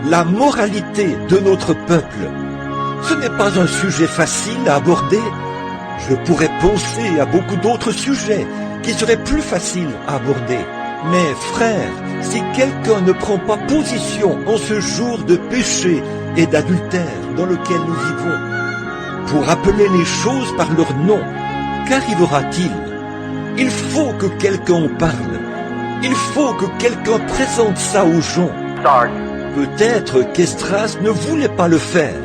La moralité de notre peuple, ce n'est pas un sujet facile à aborder. Je pourrais penser à beaucoup d'autres sujets qui seraient plus faciles à aborder. Mais frères, si quelqu'un ne prend pas position en ce jour de péché et d'adultère dans lequel nous vivons, pour appeler les choses par leur nom, qu'arrivera-t-il? Il faut que quelqu'un en parle. Il faut que quelqu'un présente ça aux gens. Peut-être qu'Esdras ne voulait pas le faire,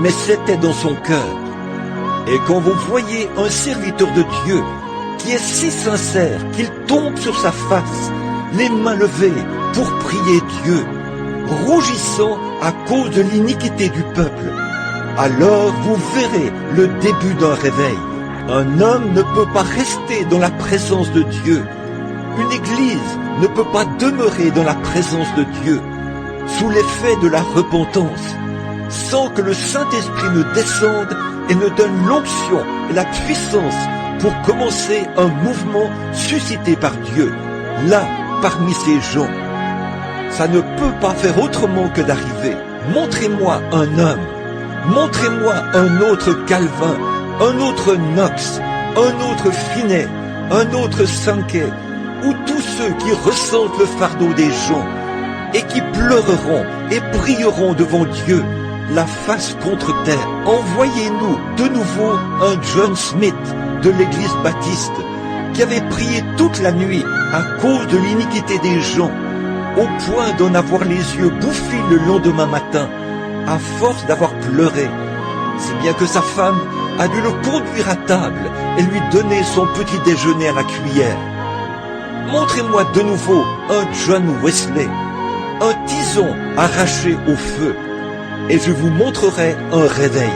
mais c'était dans son cœur. Et quand vous voyez un serviteur de Dieu qui est si sincère qu'il tombe sur sa face, les mains levées pour prier Dieu, rougissant à cause de l'iniquité du peuple, alors vous verrez le début d'un réveil. Un homme ne peut pas rester dans la présence de Dieu. Une église ne peut pas demeurer dans la présence de Dieu sous l'effet de la repentance, sans que le Saint-Esprit ne descende et ne donne l'onction et la puissance pour commencer un mouvement suscité par Dieu, là, parmi ces gens. Ça ne peut pas faire autrement que d'arriver. Montrez-moi un homme, montrez-moi un autre Calvin, un autre Knox, un autre Finney, un autre Sankey, ou tous ceux qui ressentent le fardeau des gens et qui pleureront et brieront devant Dieu, la face contre terre. Envoyez-nous de nouveau un John Smith de l'église baptiste qui avait prié toute la nuit à cause de l'iniquité des gens, au point d'en avoir les yeux bouffis le lendemain matin, à force d'avoir pleuré, si bien que sa femme a dû le conduire à table et lui donner son petit déjeuner à la cuillère. Montrez-moi de nouveau un John Wesley, un tison arraché au feu, et je vous montrerai un réveil.